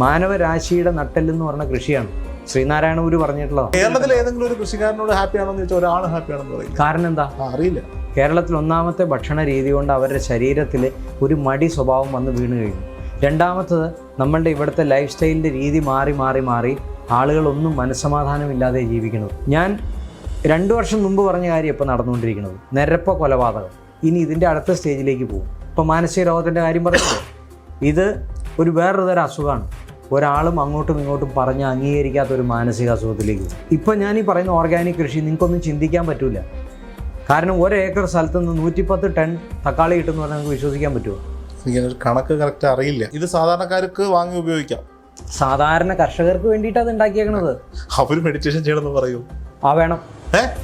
മാനവരാശിയുടെ നട്ടെല്ലെന്ന് പറഞ്ഞ കൃഷിയാണ്. ശ്രീനാരായണ ഗുരു പറഞ്ഞിട്ടുള്ളതാണ്. കേരളത്തിലെ ഏതെങ്കിലും ഒരു കൃഷിക്കാരനോട് ഹാപ്പിയാണോ എന്ന് ചോദിച്ചാൽ ഒരാൾ ഹാപ്പിയാണെന്ന് പറയും. കാരണം എന്താ? അറിയില്ല. കേരളത്തിൽ ഒന്നാമത്തെ ഭക്ഷണ രീതി കൊണ്ട് അവരുടെ ശരീരത്തിൽ ഒരു മടി സ്വഭാവം വന്ന് വീണ് കഴിഞ്ഞു. രണ്ടാമത്തത് നമ്മളുടെ ഇവിടുത്തെ ലൈഫ് സ്റ്റൈലിൻ്റെ രീതി മാറി മാറി മാറി ആളുകളൊന്നും മനസ്സമാധാനമില്ലാതെ ജീവിക്കുന്നത്. ഞാൻ 2 വർഷം മുമ്പ് പറഞ്ഞ കാര്യം ഇപ്പോൾ നടന്നുകൊണ്ടിരിക്കുന്നത് നിരപ്പ കൊലപാതകം. ഇനി ഇതിൻ്റെ അടുത്ത സ്റ്റേജിലേക്ക് പോകും. ഇപ്പോൾ മാനസിക രോഗത്തിൻ്റെ കാര്യം പറയുന്നത് ഇത് ഒരു വേറൊരു തരം അസുഖമാണ്. ഒരാളും അങ്ങോട്ടും ഇങ്ങോട്ടും പറഞ്ഞ് അംഗീകരിക്കാത്ത ഒരു മാനസിക അസുഖത്തിലേക്ക് പോകും. ഇപ്പോൾ ഞാൻ ഈ പറയുന്ന ഓർഗാനിക് കൃഷി നിങ്ങൾക്കൊന്നും ചിന്തിക്കാൻ പറ്റില്ല. കാരണം 1 ഏക്കർ സ്ഥലത്ത് നിന്ന് 110 ടൺ തക്കാളി കിട്ടുമെന്ന് പറഞ്ഞാൽ നിങ്ങൾക്ക് വിശ്വസിക്കാൻ പറ്റുമോ? എനിക്കൊരു കണക്ക് കറക്റ്റ് അറിയില്ല. ഇത് സാധാരണക്കാർക്ക് വാങ്ങി ഉപയോഗിക്കാം. സാധാരണ കർഷകർക്ക് വേണ്ടിയിട്ടാണ് അത് ഉണ്ടാക്കിയേക്കണത്. അവർ മെഡിറ്റേഷൻ ചെയ്യണമെന്ന് പറയൂ. വേണം,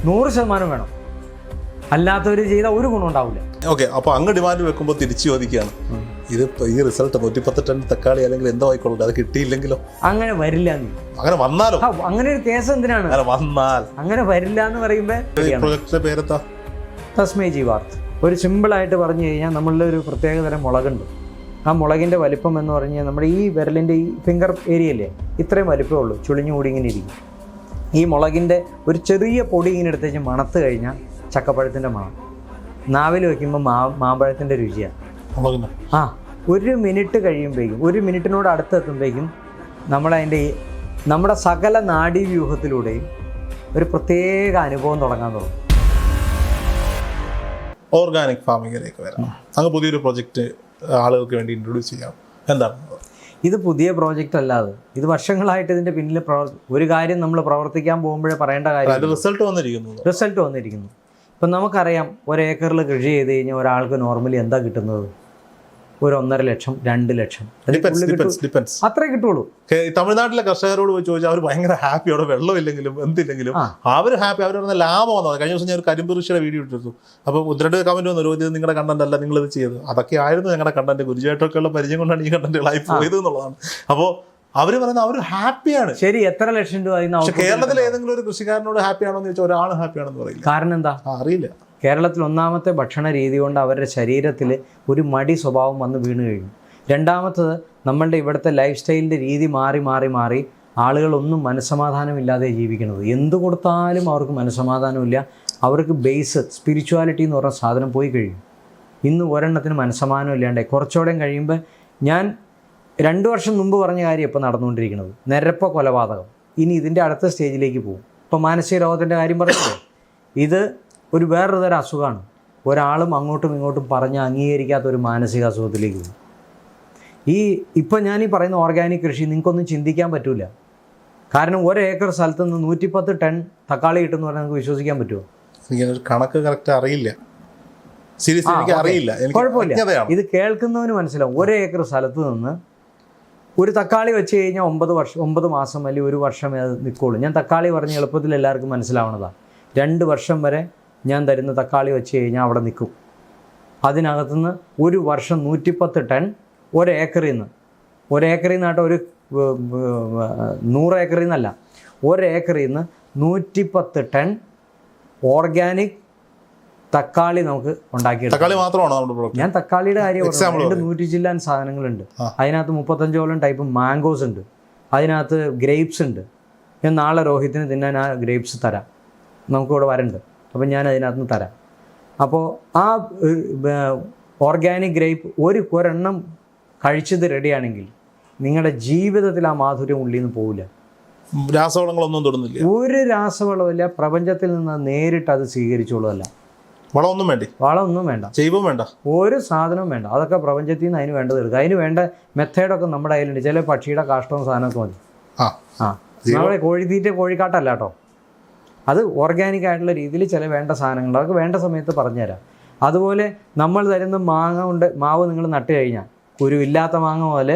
100% വേണം. അല്ലാത്തവർ ചെയ്താൽ ഒരു ഗുണം ഉണ്ടാവില്ല. ഓക്കെ, അപ്പോൾ അങ്ങ് ഡിമാൻഡ് വെക്കുമ്പോൾ തിരിച്ചു ചോദിക്കുകയാണ്, ഇത് ഈ റിസൾട്ട് 110 ടൺ തക്കാളി അല്ലെങ്കിൽ എന്തോ ആയിക്കോട്ടെ, അത് കിട്ടിയില്ലെങ്കിലോ? അങ്ങനെ വരില്ല. അങ്ങനെ വന്നാലോ? അങ്ങനെ ഒരു കേസ് എന്തിനാണ്? വന്നാൽ അങ്ങനെ വരില്ല എന്ന് പറയുമ്പോൾ പേരെത്താ തസ്മൈ ജീവാർത്ത്. ഒരു സിമ്പിളായിട്ട് പറഞ്ഞു കഴിഞ്ഞാൽ നമ്മളുടെ ഒരു പ്രത്യേകതരം മുളകുണ്ട്. ആ മുളകിൻ്റെ വലിപ്പം എന്ന് പറഞ്ഞാൽ നമ്മുടെ ഈ വിരലിൻ്റെ ഈ ഫിംഗർ ഏരിയയില്ലേ, ഇത്രയും വലിപ്പമേ ഉള്ളൂ. ചുളിഞ്ഞു കൂടി ഇങ്ങനെ ഇരിക്കും. ഈ മുളകിൻ്റെ ഒരു ചെറിയ പൊടി ഇങ്ങനെ എടുത്തേച്ച് മണത്ത് കഴിഞ്ഞാൽ ചക്കപ്പഴത്തിൻ്റെ മണം, നാവിൽ വയ്ക്കുമ്പോൾ മാമ്പഴത്തിൻ്റെ രുചിയാണ്. 1 മിനിറ്റ് കഴിയുമ്പോഴേക്കും, 1 മിനിറ്റിനോട് അടുത്തെത്തുമ്പോഴേക്കും നമ്മുടെ സകല നാഡീവ്യൂഹത്തിലൂടെയും ഒരു പ്രത്യേക അനുഭവം തുടങ്ങാൻ തുടങ്ങും. ഓർഗാനിക് ഫാമിങ്ങിലേക്ക് വരാം. അങ്ങ് പുതിയൊരു പ്രൊജക്റ്റ് ആളുകൾക്ക് വേണ്ടി ഇൻട്രൊഡ്യൂസ് ചെയ്യാം. എന്താണ് ഇത്? പുതിയ പ്രോജക്റ്റ് അല്ലാതെ ഇത് വർഷങ്ങളായിട്ട് ഇതിൻ്റെ പിന്നിൽ ഒരു കാര്യം നമ്മൾ പ്രവർത്തിക്കാൻ പോകുമ്പോഴേ പറയേണ്ട കാര്യം റിസൾട്ട് വന്നിരിക്കുന്നു. ഇപ്പം നമുക്കറിയാം, 1 ഏക്കറിൽ കൃഷി ചെയ്ത് കഴിഞ്ഞാൽ ഒരാൾക്ക് നോർമലി എന്താ കിട്ടുന്നത്? ഒരു 1.5 ലക്ഷം 2 ലക്ഷം അത്രേ കിട്ടുള്ളൂ. തമിഴ്നാട്ടിലെ കർഷകരോട് പോയി ചോദിച്ചാൽ അവർ ഭയങ്കര ഹാപ്പി. അവിടെ വെള്ളമില്ലെങ്കിലും എന്തില്ലെങ്കിലും അവർ ഹാപ്പി. അവർ പറഞ്ഞ ലാഭം വന്നത്. കഴിഞ്ഞ ദിവസം ഞാൻ ഒരു കരിമ്പ് കൃഷിയുടെ വീഡിയോ ഇട്ടിരുന്നു. അപ്പോൾ 1-2 കമന്റ് വന്നു, ഇത് നിങ്ങളുടെ കണ്ടന്റ് അല്ല, നിങ്ങളിത് ചെയ്തത്. അതൊക്കെ ആയിരുന്നു ഞങ്ങളുടെ കണ്ടന്റ്. ഗുരുജായിട്ടൊക്കെയുള്ള പരിചയം കൊണ്ടാണ് ഈ കണ്ടന്റുകളായി പോയത് എന്നുള്ളതാണ്. അപ്പോൾ അവർ പറയുന്നത് അവർ ഹാപ്പിയാണ്. ശരി, എത്ര ലക്ഷം രൂപ? പക്ഷെ കേരളത്തിലെ ഏതെങ്കിലും ഒരു കൃഷിക്കാരനോട് ഹാപ്പിയാണോ എന്ന് ചോദിച്ചാൽ ഒരാൾ ഹാപ്പിയാണെന്ന് പറയില്ല. കാരണം എന്താ? അറിയില്ല. കേരളത്തിൽ ഒന്നാമത്തെ ഭക്ഷണ രീതി കൊണ്ട് അവരുടെ ശരീരത്തിൽ ഒരു മടി സ്വഭാവം വന്ന് വീണ് കഴിഞ്ഞു. രണ്ടാമത്തത് നമ്മളുടെ ഇവിടുത്തെ ലൈഫ് സ്റ്റൈലിൻ്റെ രീതി മാറി മാറി മാറി ആളുകളൊന്നും മനസ്സമാധാനമില്ലാതെ ജീവിക്കുന്നത്. എന്ത് കൊടുത്താലും അവർക്ക് മനസ്സമാധാനമില്ല. അവർക്ക് ബേസ് സ്പിരിച്വാലിറ്റി എന്ന് പറഞ്ഞ സാധനം പോയി കഴിയും. ഇന്ന് ഒരെണ്ണത്തിന് മനസ്സമാധാനം ഇല്ലാണ്ട് കുറച്ചുകൂടെ കഴിയുമ്പോൾ ഞാൻ 2 വർഷം മുമ്പ് പറഞ്ഞ കാര്യം ഇപ്പോൾ നടന്നുകൊണ്ടിരിക്കുന്നത് നിരപ്പ കൊലപാതകം. ഇനി ഇതിൻ്റെ അടുത്ത സ്റ്റേജിലേക്ക് പോകും. ഇപ്പോൾ മാനസിക രോഗത്തിൻ്റെ കാര്യം പറയുന്നത് ഇത് ഒരു വേറൊരു തരം അസുഖമാണ്. ഒരാളും അങ്ങോട്ടും ഇങ്ങോട്ടും പറഞ്ഞ് അംഗീകരിക്കാത്ത ഒരു മാനസിക അസുഖത്തിലേക്ക് പോകും. ഇപ്പം ഞാൻ ഈ പറയുന്ന ഓർഗാനിക് കൃഷി നിങ്ങൾക്കൊന്നും ചിന്തിക്കാൻ പറ്റില്ല. കാരണം 1 ഏക്കർ സ്ഥലത്ത് നിന്ന് 110 ടൺ തക്കാളി കിട്ടുമെന്ന് പറഞ്ഞാൽ നിങ്ങൾക്ക് വിശ്വസിക്കാൻ പറ്റുമോ? എനിക്കൊരു കണക്ക് കറക്റ്റ് അറിയില്ല. കുഴപ്പമില്ല, ഇത് കേൾക്കുന്നവന് മനസ്സിലാവും. 1 ഏക്കർ സ്ഥലത്ത് നിന്ന് ഒരു തക്കാളി വെച്ച് കഴിഞ്ഞാൽ 9 മാസം അല്ലെങ്കിൽ 1 വർഷം അത് നിൽക്കുള്ളൂ. ഞാൻ തക്കാളി പറഞ്ഞ് എളുപ്പത്തിൽ എല്ലാവർക്കും മനസ്സിലാവണതാണ്. 2 വർഷം വരെ ഞാൻ തരുന്ന തക്കാളി വെച്ച് കഴിഞ്ഞാൽ അവിടെ നിൽക്കും. അതിനകത്തുനിന്ന് 1 വർഷം 110 ടൺ 1 ഏക്കറിൽ നിന്നാട്ടോ, ഒരു 100 ഏക്കറിൽ നിന്നല്ല, 1 ഏക്കറിൽ നിന്ന് 110 ടൺ ഓർഗാനിക് തക്കാളി നമുക്ക് ഉണ്ടാക്കിയെടുക്കാം. തക്കാളി മാത്രമാണോ? ഞാൻ തക്കാളിയുടെ കാര്യം 100 ജില്ലാൻ സാധനങ്ങളുണ്ട്. അതിനകത്ത് 35ഓളം ടൈപ്പ് മാംഗോസ് ഉണ്ട്. അതിനകത്ത് ഗ്രേപ്സ് ഉണ്ട്. ഞാൻ നാളെ രോഹിത്തിന് തിന്നാൻ ആ ഗ്രേപ്സ് തരാം. നമുക്കിവിടെ വരണ്ട്. അപ്പം ഞാൻ അതിനകത്ത് നിന്ന് തരാം. അപ്പോൾ ആ ഓർഗാനിക് ഗ്രേപ്പ് ഒരെണ്ണം കഴിച്ചത് റെഡിയാണെങ്കിൽ നിങ്ങളുടെ ജീവിതത്തിൽ ആ മാധുര്യം ഉള്ളിൽ നിന്ന് പോവില്ല. രാസവളങ്ങളൊന്നും തൊടുന്നില്ല. ഒരു രാസവളമില്ല. പ്രപഞ്ചത്തിൽ നിന്ന് നേരിട്ട് അത് സ്വീകരിച്ചോളൂല്ല. വളമൊന്നും വേണ്ട, ജൈവം വേണ്ട, ഒരു സാധനവും വേണ്ട. അതൊക്കെ പ്രപഞ്ചത്തിൽ നിന്ന് അതിന് വേണ്ടത് എടുക്കുക. അതിന് വേണ്ട മെത്തേഡൊക്കെ നമ്മുടെ കയ്യിലുണ്ട്. ചില പക്ഷിയുടെ കാഷ്ടവും സാധനമൊക്കെ മതി. നമ്മുടെ കോഴിത്തീറ്റ കോഴിക്കാട്ടല്ല കേട്ടോ. അത് ഓർഗാനിക് ആയിട്ടുള്ള രീതിയിൽ ചില വേണ്ട സാധനങ്ങൾ അതൊക്കെ വേണ്ട സമയത്ത് പറഞ്ഞുതരാം. അതുപോലെ നമ്മൾ തരുന്ന മാവ് നിങ്ങൾ നട്ട് കഴിഞ്ഞാൽ കുരുവില്ലാത്ത മാങ്ങ മുതൽ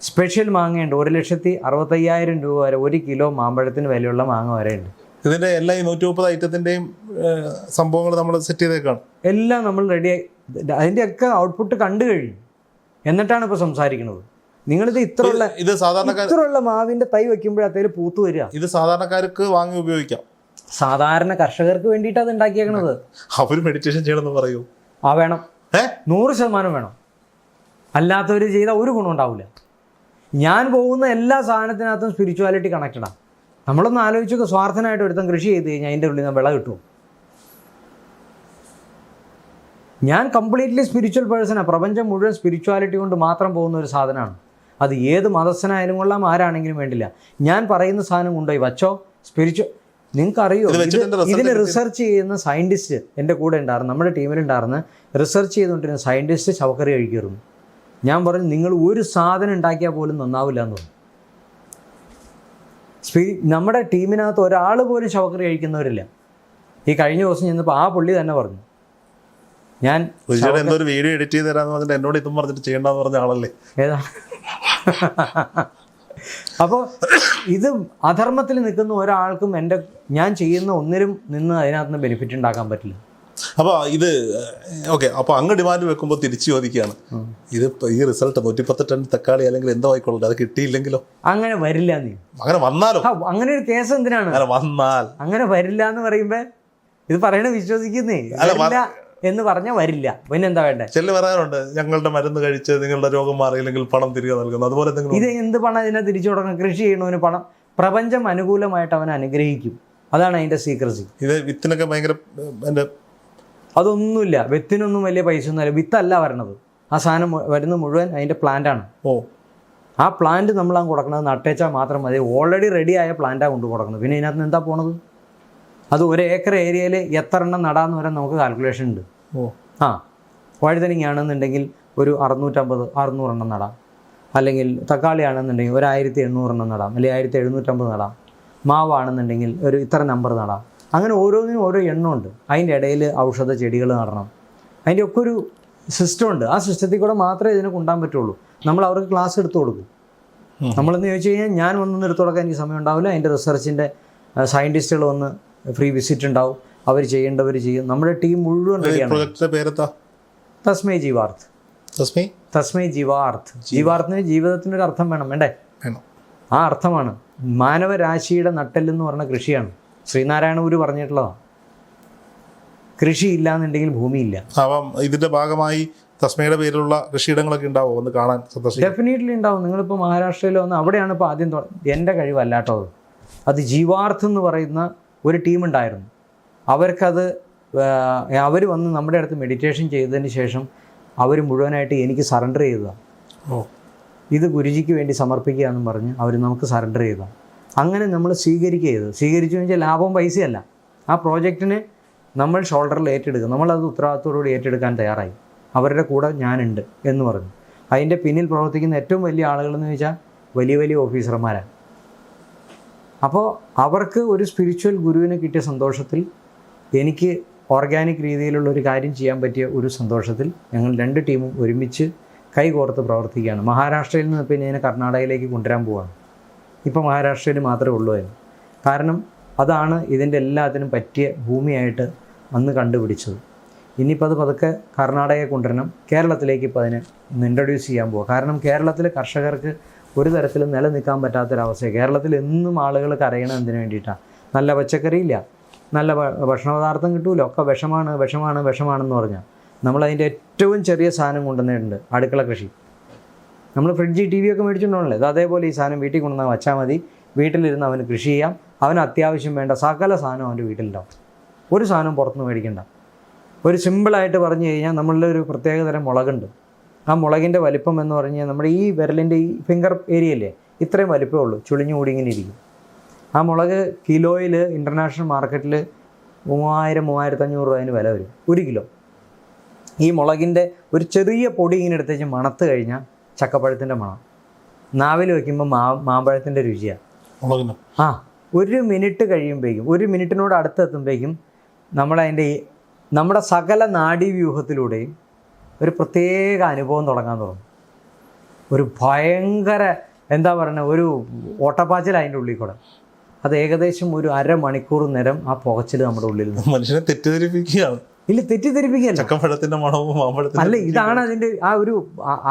സ്പെഷ്യൽ മാങ്ങയുണ്ട്. 1,65,000 രൂപ വരെ 1 കിലോ മാമ്പഴത്തിന് വിലയുള്ള മാങ്ങ വരെ ഉണ്ട്. ഇതിൻ്റെ എല്ലാ 130 ഐറ്റത്തിൻ്റെയും സംഭവങ്ങൾ നമ്മൾ സെറ്റ് ചെയ്തേക്കാണ്. എല്ലാം നമ്മൾ റെഡിയായി. അതിൻ്റെയൊക്കെ ഔട്ട്പുട്ട് കണ്ടു കഴിഞ്ഞു. എന്നിട്ടാണ് ഇപ്പോൾ സംസാരിക്കുന്നത്. നിങ്ങളിത് ഇത്രയുള്ള മാവിൻ്റെ തൈ വയ്ക്കുമ്പോഴത്തേലും പൂത്തു വരിക. ഇത് സാധാരണക്കാർക്ക് വാങ്ങി ഉപയോഗിക്കാം. സാധാരണ കർഷകർക്ക് വേണ്ടിയിട്ട് അത് ഉണ്ടാക്കിയേക്കണത്. അവർ മെഡിറ്റേഷൻ ചെയ്യണമെന്ന് പറയൂ. വേണം, 100% വേണം. അല്ലാത്തവർ ചെയ്താൽ ഒരു ഗുണം ഉണ്ടാവില്ല. ഞാൻ പോകുന്ന എല്ലാ സാധനത്തിനകത്തും സ്പിരിച്വാലിറ്റി കണക്റ്റഡാണ്. നമ്മളൊന്ന് ആലോചിച്ചൊക്കെ സ്വാർത്ഥനായിട്ട് ഒരുത്തം കൃഷി ചെയ്ത് കഴിഞ്ഞാൽ അതിൻ്റെ ഉള്ളിൽ നിന്ന് വിള കിട്ടും. ഞാൻ കംപ്ലീറ്റ്ലി സ്പിരിച്വൽ പേഴ്സണാണ്. പ്രപഞ്ചം മുഴുവൻ സ്പിരിച്വാലിറ്റി കൊണ്ട് മാത്രം പോകുന്ന ഒരു സാധനമാണ്. അത് ഏത് മതസ്ഥനായാലും കൊള്ളാം, ആരാണെങ്കിലും വേണ്ടില്ല. ഞാൻ പറയുന്ന സാധനം കൊണ്ടുപോയി വച്ചോ. നിങ്ങൾക്കറിയോ, ഇതിന് റിസർച്ച് ചെയ്യുന്ന സയൻറ്റിസ്റ്റ് എൻ്റെ കൂടെ ഉണ്ടായിരുന്നു, നമ്മുടെ ടീമിലുണ്ടായിരുന്ന റിസർച്ച് ചെയ്തുകൊണ്ടിരുന്ന സയൻറ്റിസ്റ്റ് ശവക്കറി കഴിക്കരുന്നു. ഞാൻ പറഞ്ഞു നിങ്ങൾ ഒരു സാധനം ഉണ്ടാക്കിയാൽ പോലും നന്നാവില്ല എന്ന് പറഞ്ഞു. നമ്മുടെ ടീമിനകത്ത് ഒരാൾ പോലും ശവക്കറി കഴിക്കുന്നവരില്ല. ഈ കഴിഞ്ഞ ദിവസം ചെന്നപ്പോൾ ആ പുള്ളി തന്നെ പറഞ്ഞു, ഞാൻ എന്തോ ഒരു വീഡിയോ എഡിറ്റ് ചെയ്ത് തരാന്ന് പറഞ്ഞിട്ട് എന്നോട് ഇതും പറഞ്ഞിട്ട് ചെയ്യണ്ടെന്ന് പറഞ്ഞ ആളല്ലേ. ഏതാ അപ്പോൾ ഇത് അധർമ്മത്തിൽ നിൽക്കുന്ന ഒരാൾക്കും ഞാൻ ചെയ്യുന്ന ഒന്നിനും നിന്ന് അതിനകത്ത് ബെനിഫിറ്റ് ഉണ്ടാക്കാൻ പറ്റില്ല. അപ്പോൾ ഇത് ഓക്കെ, അപ്പോൾ അങ്ങ് ഡിമാൻഡ് വെക്കുമ്പോൾ തിരിച്ചു ചോദിക്കുകയാണ്, ഇത് ഈ റിസൾട്ട് 110 ടൺ തക്കാളി അല്ലെങ്കിൽ എന്തോ ആയിക്കൊള്ളട്ടെ, അത് കിട്ടിയില്ലെങ്കിലോ? അങ്ങനെ വരില്ല. നീ അങ്ങനെ വന്നാലോ? അങ്ങനെ ഒരു കേസ് എന്തിനാണ്? അങ്ങനെ വരില്ല എന്ന് പറയുമ്പോ ഇത് പറയണ വിശ്വസിക്കുന്നേ എന്ന് പറഞ്ഞാൽ വരില്ല. പിന്നെ എന്താ വേണ്ടേ? ചെല്ലു പറയാറുണ്ട്, ഞങ്ങളുടെ മരുന്ന് കഴിച്ച് നിങ്ങളുടെ രോഗം മാറിയില്ലെങ്കിൽ പണം തിരികെ നൽകുന്നു. അതുപോലെ ഇത് എന്ത് പണം ഇതിനെ തിരിച്ചു കൊടുക്കണം? കൃഷി ചെയ്യണവന് പണം, പ്രപഞ്ചം അനുകൂലമായിട്ട് അവൻ അനുഗ്രഹിക്കും. അതാണ് അതിന്റെ സീക്രസി. ഇത് വിത്തിനൊക്കെ ഭയങ്കര അതൊന്നുമില്ല, വിത്തിനൊന്നും വലിയ പൈസ ഒന്നുമില്ല. വിത്തല്ല വരണത്, ആ സാധനം വരുന്ന മുഴുവൻ അതിന്റെ പ്ലാന്റാണ്. ആ പ്ലാന്റ് നമ്മളാ കൊടുക്കണത്, നട്ടേച്ചാൽ മാത്രം മതി. ഓൾറെഡി റെഡി ആയ പ്ലാന്റാണ് കൊണ്ട് കൊടുക്കുന്നത്. പിന്നെ ഇതിനകത്ത് എന്താ പോണത്? അത് 1 ഏക്കർ ഏരിയയിൽ എത്ര എണ്ണം നടാന്ന് വരെ നമുക്ക് കാൽക്കുലേഷൻ ഉണ്ട്. വഴുതനങ്ങയാണെന്നുണ്ടെങ്കിൽ ഒരു 650-600 എണ്ണം നടാം. അല്ലെങ്കിൽ തക്കാളി ആണെന്നുണ്ടെങ്കിൽ 1800 എണ്ണം നടാം, അല്ലെങ്കിൽ 1750 നടാം. മാവാണെന്നുണ്ടെങ്കിൽ ഒരു ഇത്ര നമ്പർ നടാം. അങ്ങനെ ഓരോന്നിനും ഓരോ എണ്ണമുണ്ട്. അതിൻ്റെ ഇടയിൽ ഔഷധ ചെടികൾ നടണം. അതിൻ്റെ ഒക്കെ ഒരു സിസ്റ്റം ഉണ്ട്. ആ സിസ്റ്റത്തിൽ കൂടെ മാത്രമേ ഇതിനെ കൊണ്ടുപോകാൻ പറ്റുള്ളൂ. നമ്മൾ അവർക്ക് ക്ലാസ് എടുത്തു കൊടുക്കും. നമ്മളെന്ന് ചോദിച്ചു കഴിഞ്ഞാൽ ഞാൻ വന്നൊന്നും എടുത്തു കൊടുക്കാൻ എനിക്ക് സമയം ഉണ്ടാവില്ല. അതിൻ്റെ റിസർച്ചിൻ്റെ സയൻറ്റിസ്റ്റുകൾ വന്ന് ഫ്രീ വിസിറ്റ് ഉണ്ടാവും. അവർ ചെയ്യേണ്ടവർ ചെയ്യും. നമ്മുടെ ടീം മുഴുവൻ റെഡിയാണ്. തസ്മൈ ജീവാർത്ത്. തസ്മൈ ജീവാർത്ത്. ജീവാർത്ഥത്തിന് ജീവിതത്തിനൊരു അർത്ഥം വേണം, വേണ്ടേ? ആ അർത്ഥമാണ് മാനവരാശിയുടെ നട്ടെല്ലെന്ന് പറഞ്ഞ കൃഷിയാണ്. ശ്രീനാരായണ ഗുരു പറഞ്ഞിട്ടുള്ളതാണ്. കൃഷി ഇല്ലാന്നുണ്ടെങ്കിൽ ഭൂമിയില്ല. ഇതിന്റെ ഭാഗമായി തസ്മയുടെ പേരിലുള്ള കൃഷിയിടങ്ങളൊക്കെ ഉണ്ടാവും, ഒന്ന് കാണാൻ ഡെഫിനറ്റ്ലി ഉണ്ടാവും. നിങ്ങളിപ്പോൾ മഹാരാഷ്ട്രയിൽ വന്ന് അവിടെയാണ് ഇപ്പോൾ ആദ്യം എൻ്റെ കഴിവല്ലാട്ടോ അത് ജീവാർത്ഥ് എന്ന് പറയുന്ന ഒരു ടീമുണ്ടായിരുന്നു. അവർക്കത് അവർ വന്ന് നമ്മുടെ അടുത്ത് മെഡിറ്റേഷൻ ചെയ്തതിന് ശേഷം അവർ മുഴുവനായിട്ട് എനിക്ക് സറണ്ടർ ചെയ്തതാണ്. ഇത് ഗുരുജിക്ക് വേണ്ടി സമർപ്പിക്കുക എന്നും പറഞ്ഞ് അവർ നമുക്ക് സറണ്ടർ ചെയ്തതാണ്. അങ്ങനെ നമ്മൾ സ്വീകരിച്ചു കഴിഞ്ഞാൽ ലാഭവും പൈസയല്ല. ആ പ്രോജക്റ്റിന് നമ്മൾ ഷോൾഡറിൽ ഏറ്റെടുക്കും. നമ്മളത് ഉത്തരവാദിത്തോടുകൂടി ഏറ്റെടുക്കാൻ തയ്യാറായി. അവരുടെ കൂടെ ഞാനുണ്ട് എന്ന് പറഞ്ഞു. അതിൻ്റെ പിന്നിൽ പ്രവർത്തിക്കുന്ന ഏറ്റവും വലിയ ആളുകളെന്ന് വെച്ചാൽ വലിയ വലിയ ഓഫീസർമാരാണ്. അപ്പോൾ അവർക്ക് ഒരു സ്പിരിച്വൽ ഗുരുവിനെ കിട്ടിയ സന്തോഷത്തിൽ, എനിക്ക് ഓർഗാനിക് രീതിയിലുള്ള ഒരു കാര്യം ചെയ്യാൻ പറ്റിയ ഒരു സന്തോഷത്തിൽ ഞങ്ങൾ 2 ടീമും ഒരുമിച്ച് കൈകോർത്ത് പ്രവർത്തിക്കുകയാണ്. മഹാരാഷ്ട്രയിൽ നിന്ന് പിന്നെ ഇതിനെ കർണാടകയിലേക്ക് കൊണ്ടുവരാൻ പോവുകയാണ്. ഇപ്പോൾ മഹാരാഷ്ട്രയിൽ മാത്രമേ ഉള്ളൂ എന്ന്. കാരണം അതാണ് ഇതിൻ്റെ എല്ലാത്തിനും പറ്റിയ ഭൂമിയായിട്ട് അന്ന് കണ്ടുപിടിച്ചത്. ഇനിയിപ്പോൾ അത് പതുക്കെ കർണാടകയെ കൊണ്ടുവരണം. കേരളത്തിലേക്ക് ഇപ്പോൾ അതിനെ ഇൻട്രൊഡ്യൂസ് ചെയ്യാൻ പോവുക. കാരണം കേരളത്തിലെ കർഷകർക്ക് ഒരു തരത്തിലും നിലനിൽക്കാൻ പറ്റാത്തൊരവസ്ഥ. കേരളത്തിൽ എന്നും ആളുകൾ കരയണം എന്തിനു വേണ്ടിയിട്ടാണ്? നല്ല പച്ചക്കറിയില്ല, നല്ല ഭക്ഷണ പദാർത്ഥം കിട്ടൂല, ഒക്കെ വിഷമാണെന്ന് പറഞ്ഞാൽ നമ്മളതിൻ്റെ ഏറ്റവും ചെറിയ സാധനം കൊണ്ടുവന്നിട്ടുണ്ട്, അടുക്കള കൃഷി. നമ്മൾ ഫ്രിഡ്ജ് TV ഒക്കെ മേടിച്ചിട്ടുണ്ടല്ലേ, അത് അതേപോലെ ഈ സാധനം വീട്ടിൽ കൊണ്ടുവന്നാൽ വച്ചാൽ മതി. വീട്ടിലിരുന്ന് അവന് കൃഷി ചെയ്യാം. അവന് അത്യാവശ്യം വേണ്ട സകല സാധനം അവൻ്റെ വീട്ടിലുണ്ടാവും. ഒരു സാധനം പുറത്തുനിന്ന് മേടിക്കണ്ട. ഒരു സിമ്പിളായിട്ട് പറഞ്ഞു കഴിഞ്ഞാൽ നമ്മളുടെ ഒരു പ്രത്യേകതരം മുളകുണ്ട്. ആ മുളകിൻ്റെ വലിപ്പം എന്ന് പറഞ്ഞു കഴിഞ്ഞാൽ നമ്മുടെ ഈ വിരലിൻ്റെ ഈ ഫിംഗർ ഏരിയയില്ലേ, ഇത്രയും വലിപ്പമേ ഉള്ളൂ. ചുളിഞ്ഞു കൂടി ഇങ്ങനെ ഇരിക്കും. ആ മുളക് കിലോയിൽ ഇൻ്റർനാഷണൽ മാർക്കറ്റിൽ 3000-3500 രൂപ അതിന് വില വരും 1 കിലോ. ഈ മുളകിൻ്റെ ഒരു ചെറിയ പൊടി ഇങ്ങനെ എടുത്തേച്ച് മണത്ത് കഴിഞ്ഞാൽ ചക്കപ്പഴത്തിൻ്റെ മണം, നാവിൽ വയ്ക്കുമ്പോൾ മാമ്പഴത്തിൻ്റെ രുചിയാണ്. 1 മിനിറ്റ് കഴിയുമ്പോഴേക്കും, 1 മിനിറ്റിനോട് അടുത്തെത്തുമ്പോഴേക്കും നമ്മുടെ സകല നാഡീവ്യൂഹത്തിലൂടെയും ഒരു പ്രത്യേക അനുഭവം തുടങ്ങാൻ തുടങ്ങും. ഒരു ഭയങ്കര എന്താ പറയുക, ഒരു ഓട്ടപ്പാച്ചിൽ അതിൻ്റെ ഉള്ളിൽ കൂടെ. അത് ഏകദേശം ഒരു 1/2 മണിക്കൂർ നേരം ആ പുകച്ചിൽ നമ്മുടെ ഉള്ളിൽ നിന്ന് മനുഷ്യനെ തെറ്റിദ്ധരിപ്പിക്കുകയാണ്. ഇല്ല, തെറ്റിദ്ധരിപ്പിക്കുകയല്ല, ചക്കപ്പഴത്തിൻ്റെ മണവും മാമ്പഴത്തിൻ്റെ അല്ല, ഇതാണ് അതിൻ്റെ ആ ഒരു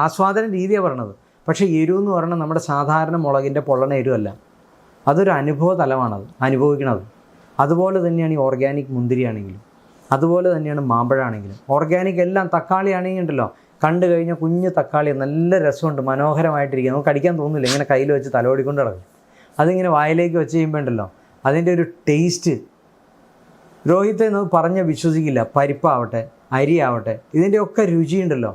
ആസ്വാദന രീതിയാണ് പറയണത്. പക്ഷേ എരിവ് എന്ന് പറയുന്നത് നമ്മുടെ സാധാരണ മുളകിൻ്റെ പൊള്ളണ എരിവല്ല, അതൊരു അനുഭവ തലമാണത്, അനുഭവിക്കണത്. അതുപോലെ തന്നെയാണ് ഈ ഓർഗാനിക് മുന്തിരി ആണെങ്കിലും, അതുപോലെ തന്നെയാണ് മാമ്പഴമാണെങ്കിലും. ഓർഗാനിക് എല്ലാം, തക്കാളി ആണെങ്കിൽ ഉണ്ടല്ലോ, കണ്ടു കഴിഞ്ഞാൽ കുഞ്ഞു തക്കാളി നല്ല രസമുണ്ട്, മനോഹരമായിട്ടിരിക്കുക, നമുക്ക് കടിക്കാൻ തോന്നില്ല, ഇങ്ങനെ കയ്യിൽ വെച്ച് തലോടിക്കൊണ്ട് കിടക്കും. അതിങ്ങനെ വായിലേക്ക് വെച്ച് കഴിയുമ്പോൾ ഉണ്ടല്ലോ അതിൻ്റെ ഒരു ടേസ്റ്റ് രോഹിത്തെ നമുക്ക് പറഞ്ഞാൽ വിശ്വസിക്കില്ല. പരിപ്പാവട്ടെ അരിയാവട്ടെ ഇതിൻ്റെയൊക്കെ രുചിയുണ്ടല്ലോ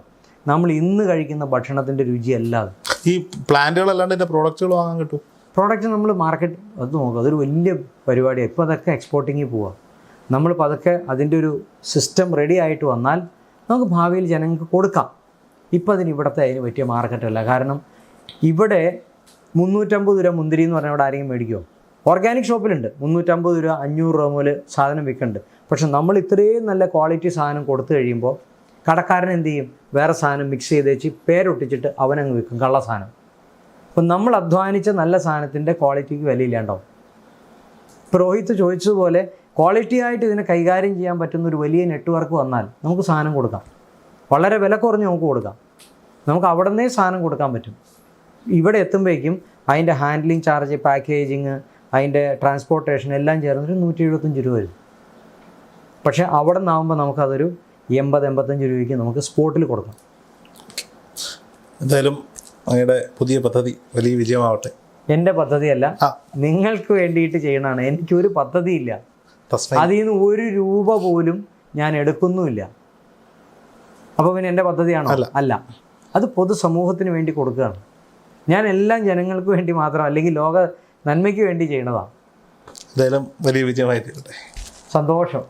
നമ്മൾ ഇന്ന് കഴിക്കുന്ന ഭക്ഷണത്തിൻ്റെ രുചിയല്ലാതെ. ഈ പ്ലാന്റുകളല്ലാണ്ട് ഇതിൻ്റെ പ്രോഡക്റ്റുകൾ വാങ്ങാൻ കിട്ടും. പ്രോഡക്റ്റ് നമ്മൾ മാർക്കറ്റ് അത് നോക്കുക, അതൊരു വലിയ പരിപാടിയാണ്. ഇപ്പോൾ അതൊക്കെ എക്സ്പോർട്ടിങ്ങിൽ പോവുക. നമ്മളിപ്പോൾ അതൊക്കെ അതിൻ്റെ ഒരു സിസ്റ്റം റെഡി ആയിട്ട് വന്നാൽ നമുക്ക് ഭാവിയിൽ ജനങ്ങൾക്ക് കൊടുക്കാം. ഇപ്പോൾ അതിന് അതിന് പറ്റിയ മാർക്കറ്റല്ല. കാരണം ഇവിടെ 350 രൂപ മുന്തിരി എന്ന് പറഞ്ഞാൽ ഇവിടെ ആരെങ്കിലും മേടിക്കുമോ? ഓർഗാനിക് ഷോപ്പിലുണ്ട് 350 രൂപ 500 രൂപ മുതൽ സാധനം വിൽക്കുന്നുണ്ട്. പക്ഷെ നമ്മൾ ഇത്രയും നല്ല ക്വാളിറ്റി സാധനം കൊടുത്തു കഴിയുമ്പോൾ കടക്കാരൻ എന്ത് ചെയ്യും? വേറെ സാധനം മിക്സ് ചെയ്ത് വെച്ച് പേരൊട്ടിച്ചിട്ട് അവനങ്ങ് വിൽക്കും, കള്ള സാധനം. അപ്പം നമ്മൾ അധ്വാനിച്ച നല്ല സാധനത്തിൻ്റെ ക്വാളിറ്റിക്ക് വിലയില്ലാണ്ടാവും. ഇപ്പോൾ രോഹിത്ത് ചോദിച്ചതുപോലെ ക്വാളിറ്റി ആയിട്ട് ഇതിനെ കൈകാര്യം ചെയ്യാൻ പറ്റുന്ന ഒരു വലിയ നെറ്റ്വർക്ക് വന്നാൽ നമുക്ക് സാധനം കൊടുക്കാം, വളരെ വില കുറഞ്ഞ് നമുക്ക് കൊടുക്കാം. നമുക്ക് അവിടെ നിന്നേ സാധനം കൊടുക്കാൻ പറ്റും. ഇവിടെ എത്തുമ്പോഴേക്കും അതിൻ്റെ ഹാൻഡ്ലിങ് ചാർജ്, പാക്കേജിങ്, അതിൻ്റെ ട്രാൻസ്പോർട്ടേഷൻ എല്ലാം ചേർന്നിട്ട് 175 രൂപ വരും. പക്ഷേ അവിടെ നിന്നാകുമ്പോൾ നമുക്കതൊരു 80-85 രൂപയ്ക്ക് നമുക്ക് സ്പോട്ടിൽ കൊടുക്കാം. എന്തായാലും അങ്ങയുടെ പുതിയ പദ്ധതി വലിയ വിജയമാവട്ടെ. എൻ്റെ പദ്ധതിയല്ല, നിങ്ങൾക്ക് വേണ്ടിയിട്ട് ചെയ്യണതാണ്. എനിക്കൊരു പദ്ധതിയില്ല, അതിൽ നിന്ന് 1 രൂപ പോലും ഞാൻ എടുക്കുന്നുമില്ല. അപ്പോൾ പിന്നെ എൻ്റെ പദ്ധതിയാണോ? അല്ല, അത് പൊതുസമൂഹത്തിന് വേണ്ടി കൊടുക്കുകയാണ്. ഞാൻ എല്ലാം ജനങ്ങൾക്ക് വേണ്ടി മാത്രം, അല്ലെങ്കിൽ ലോക നന്മയ്ക്ക് വേണ്ടി ചെയ്യണതാണ്. എന്തായാലും വലിയ വിജയമായി തീരട്ടെ. സന്തോഷം.